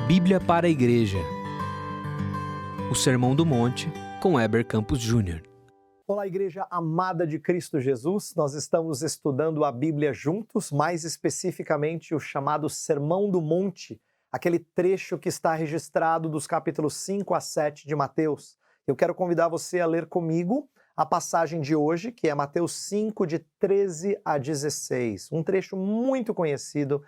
Bíblia para a Igreja. O Sermão do Monte, com Heber Campos Júnior. Olá, Igreja amada de Cristo Jesus. Nós estamos estudando a Bíblia juntos, mais especificamente o chamado Sermão do Monte, aquele trecho que está registrado dos capítulos 5 a 7 de Mateus. Eu quero convidar você a ler comigo a passagem de hoje, que é Mateus 5, de 13 a 16, um trecho muito conhecido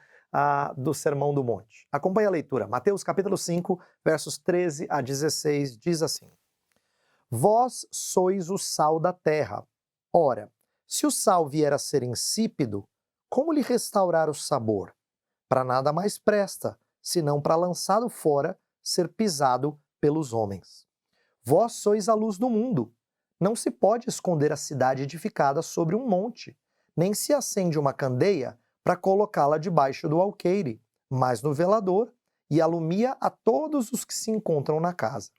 do Sermão do Monte. Acompanhe a leitura. Mateus capítulo 5, versos 13 a 16, diz assim: Vós sois o sal da terra. Ora, se o sal vier a ser insípido, como lhe restaurar o sabor? Para nada mais presta, senão para lançado fora, ser pisado pelos homens. Vós sois a luz do mundo. Não se pode esconder a cidade edificada sobre um monte, nem se acende uma candeia para colocá-la debaixo do alqueire, mas no velador, e alumia a todos os que se encontram na casa.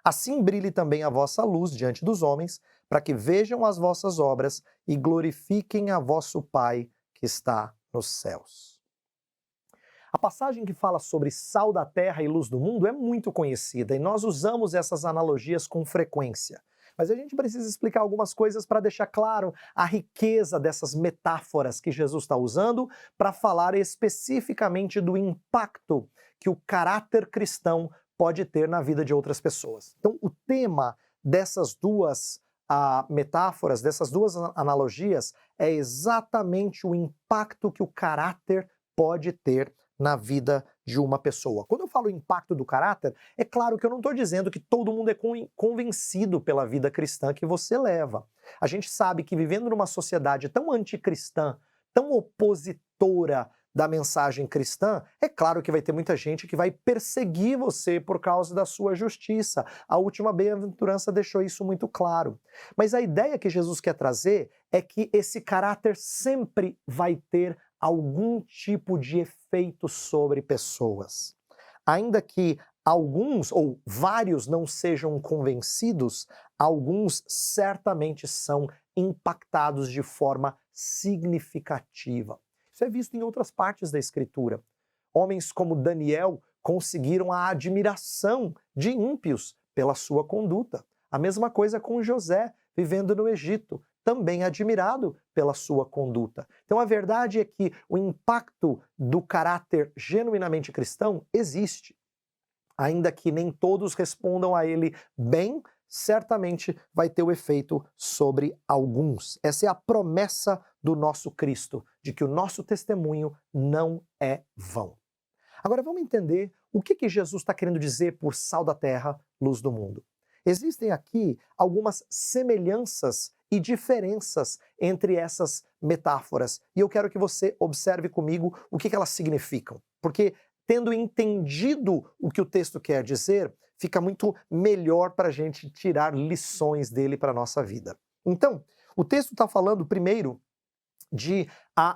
Assim brilhe também a vossa luz diante dos homens, para que vejam as vossas obras e glorifiquem a vosso Pai que está nos céus. A passagem que fala sobre sal da terra e luz do mundo é muito conhecida e nós usamos essas analogias com frequência. Mas a gente precisa explicar algumas coisas para deixar claro a riqueza dessas metáforas que Jesus está usando para falar especificamente do impacto que o caráter cristão pode ter na vida de outras pessoas. Então, o tema dessas duas metáforas, dessas duas analogias, é exatamente o impacto que o caráter pode ter na vida de uma pessoa. Quando eu falo impacto do caráter, é claro que eu não estou dizendo que todo mundo é convencido pela vida cristã que você leva. A gente sabe que vivendo numa sociedade tão anticristã, tão opositora da mensagem cristã, é claro que vai ter muita gente que vai perseguir você por causa da sua justiça. A última bem-aventurança deixou isso muito claro. Mas a ideia que Jesus quer trazer é que esse caráter sempre vai ter algum tipo de efeito sobre pessoas. Ainda que alguns ou vários não sejam convencidos, alguns certamente são impactados de forma significativa. Isso é visto em outras partes da Escritura. Homens como Daniel conseguiram a admiração de ímpios pela sua conduta. A mesma coisa com José, vivendo no Egito, também admirado pela sua conduta. Então a verdade é que o impacto do caráter genuinamente cristão existe. Ainda que nem todos respondam a ele bem, certamente vai ter o efeito sobre alguns. Essa é a promessa do nosso Cristo, de que o nosso testemunho não é vão. Agora vamos entender o que Jesus está querendo dizer por sal da terra, luz do mundo. Existem aqui algumas semelhanças e diferenças entre essas metáforas. E eu quero que você observe comigo o que elas significam. Porque, tendo entendido o que o texto quer dizer, fica muito melhor para a gente tirar lições dele para a nossa vida. Então, o texto está falando primeiro de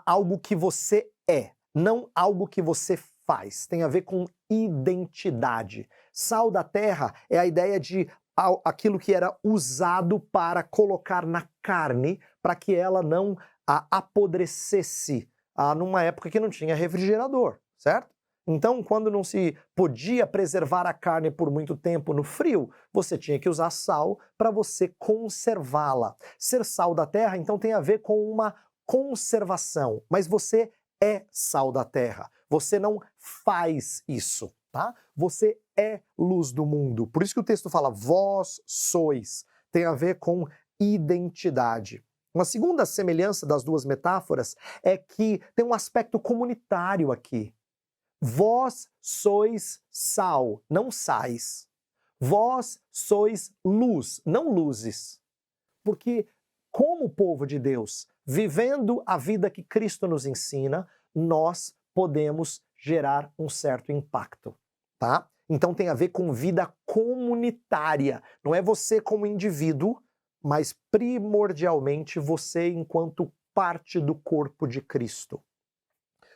algo que você é, não algo que você faz. Tem a ver com identidade. Sal da terra é a ideia de aquilo que era usado para colocar na carne, para que ela não apodrecesse numa época que não tinha refrigerador, certo? Então, quando não se podia preservar a carne por muito tempo no frio, você tinha que usar sal para você conservá-la. Ser sal da terra, então, tem a ver com uma conservação, mas você é sal da terra. Você não faz isso, tá? Você é luz do mundo. Por isso que o texto fala, vós sois. Tem a ver com identidade. Uma segunda semelhança das duas metáforas é que tem um aspecto comunitário aqui. Vós sois sal, não sais. Vós sois luz, não luzes. Porque, como povo de Deus, vivendo a vida que Cristo nos ensina, nós podemos gerar um certo impacto, tá? Então tem a ver com vida comunitária. Não é você como indivíduo, mas primordialmente você enquanto parte do corpo de Cristo.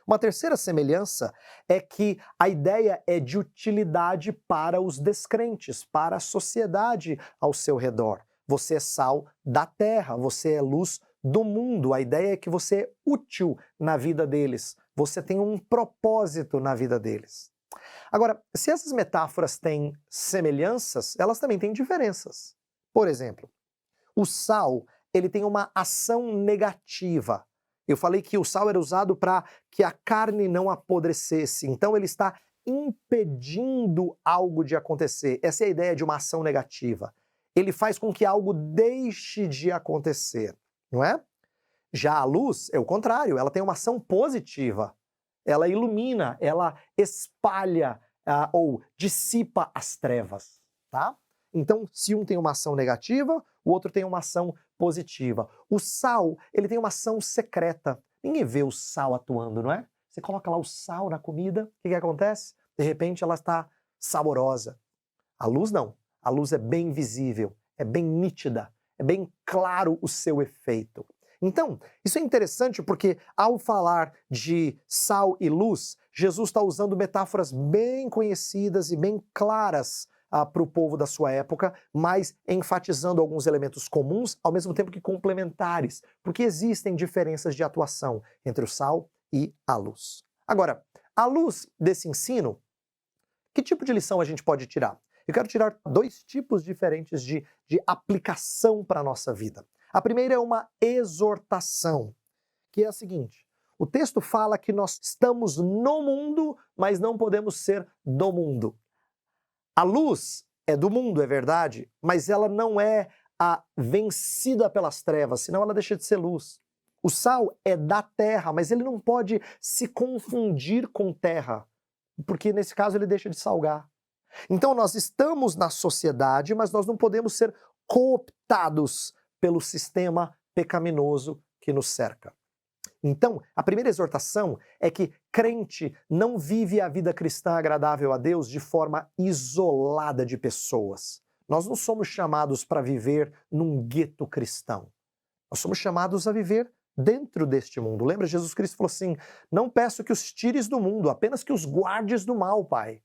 Uma terceira semelhança é que a ideia é de utilidade para os descrentes, para a sociedade ao seu redor. Você é sal da terra, você é luz do mundo. A ideia é que você é útil na vida deles, você tem um propósito na vida deles. Agora, se essas metáforas têm semelhanças, elas também têm diferenças. Por exemplo, o sal, ele tem uma ação negativa. Eu falei que o sal era usado para que a carne não apodrecesse, então ele está impedindo algo de acontecer. Essa é a ideia de uma ação negativa. Ele faz com que algo deixe de acontecer, não é? Já a luz é o contrário, ela tem uma ação positiva. Ela ilumina, ela espalha ou dissipa as trevas, tá? Então, se um tem uma ação negativa, o outro tem uma ação positiva. O sal, ele tem uma ação secreta. Ninguém vê o sal atuando, não é? Você coloca lá o sal na comida, o que acontece? De repente ela está saborosa. A luz não. A luz é bem visível, é bem nítida, é bem claro o seu efeito. Então, isso é interessante porque ao falar de sal e luz, Jesus está usando metáforas bem conhecidas e bem claras para o povo da sua época, mas enfatizando alguns elementos comuns, ao mesmo tempo que complementares, porque existem diferenças de atuação entre o sal e a luz. Agora, à luz desse ensino, que tipo de lição a gente pode tirar? Eu quero tirar dois tipos diferentes de aplicação para a nossa vida. A primeira é uma exortação, que é a seguinte: o texto fala que nós estamos no mundo, mas não podemos ser do mundo. A luz é do mundo, é verdade, mas ela não é vencida pelas trevas, senão ela deixa de ser luz. O sal é da terra, mas ele não pode se confundir com terra, porque nesse caso ele deixa de salgar. Então nós estamos na sociedade, mas nós não podemos ser cooptados pelo sistema pecaminoso que nos cerca. Então, a primeira exortação é que crente não vive a vida cristã agradável a Deus de forma isolada de pessoas. Nós não somos chamados para viver num gueto cristão. Nós somos chamados a viver dentro deste mundo. Lembra, Jesus Cristo falou assim: não peço que os tires do mundo, apenas que os guardes do mal, Pai.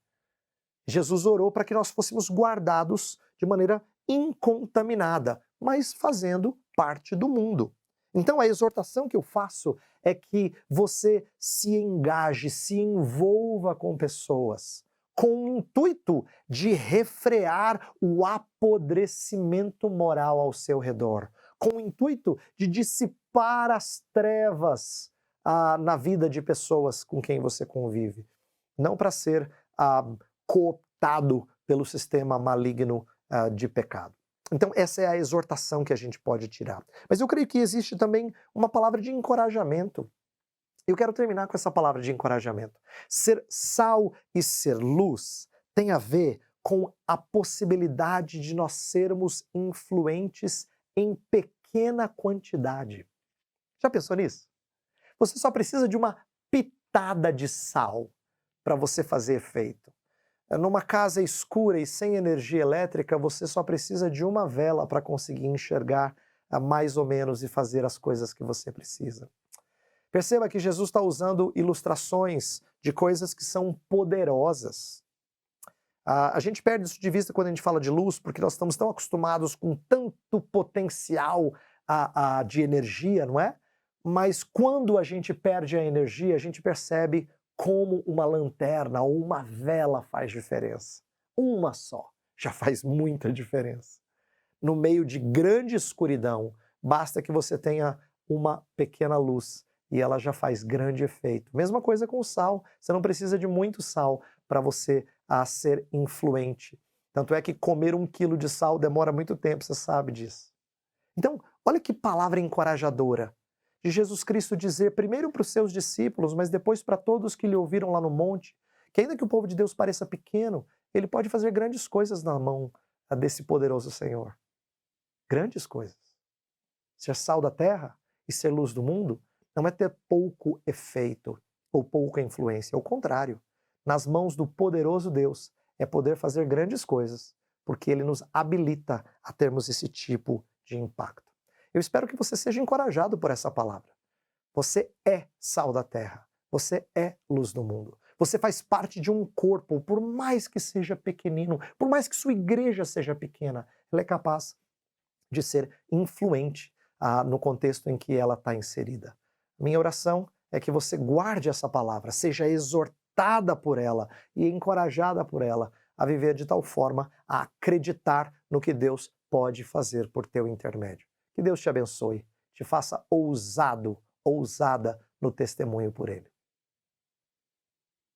Jesus orou para que nós fôssemos guardados de maneira incontaminada, mas fazendo parte do mundo. Então a exortação que eu faço é que você se engaje, se envolva com pessoas, com o intuito de refrear o apodrecimento moral ao seu redor, com o intuito de dissipar as trevas na vida de pessoas com quem você convive. Não para ser cooptado pelo sistema maligno de pecado. Então essa é a exortação que a gente pode tirar. Mas eu creio que existe também uma palavra de encorajamento. Eu quero terminar com essa palavra de encorajamento. Ser sal e ser luz tem a ver com a possibilidade de nós sermos influentes em pequena quantidade. Já pensou nisso? Você só precisa de uma pitada de sal para você fazer efeito. Numa casa escura e sem energia elétrica, você só precisa de uma vela para conseguir enxergar mais ou menos e fazer as coisas que você precisa. Perceba que Jesus está usando ilustrações de coisas que são poderosas. A gente perde isso de vista quando a gente fala de luz, porque nós estamos tão acostumados com tanto potencial de energia, não é? Mas quando a gente perde a energia, a gente percebe como uma lanterna ou uma vela faz diferença. Uma só já faz muita diferença. No meio de grande escuridão, basta que você tenha uma pequena luz e ela já faz grande efeito. Mesma coisa com o sal, você não precisa de muito sal para você ser influente. Tanto é que comer 1 quilo de sal demora muito tempo, você sabe disso. Então, olha que palavra encorajadora de Jesus Cristo dizer primeiro para os seus discípulos, mas depois para todos que lhe ouviram lá no monte, que ainda que o povo de Deus pareça pequeno, ele pode fazer grandes coisas na mão desse poderoso Senhor. Grandes coisas. Ser sal da terra e ser luz do mundo não é ter pouco efeito ou pouca influência, é o contrário. Nas mãos do poderoso Deus é poder fazer grandes coisas, porque ele nos habilita a termos esse tipo de impacto. Eu espero que você seja encorajado por essa palavra. Você é sal da terra. Você é luz do mundo. Você faz parte de um corpo, por mais que seja pequenino, por mais que sua igreja seja pequena, ela é capaz de ser influente no contexto em que ela está inserida. Minha oração é que você guarde essa palavra, seja exortado alertada por ela e encorajada por ela a viver de tal forma a acreditar no que Deus pode fazer por teu intermédio. Que Deus te abençoe, te faça ousado, ousada no testemunho por Ele.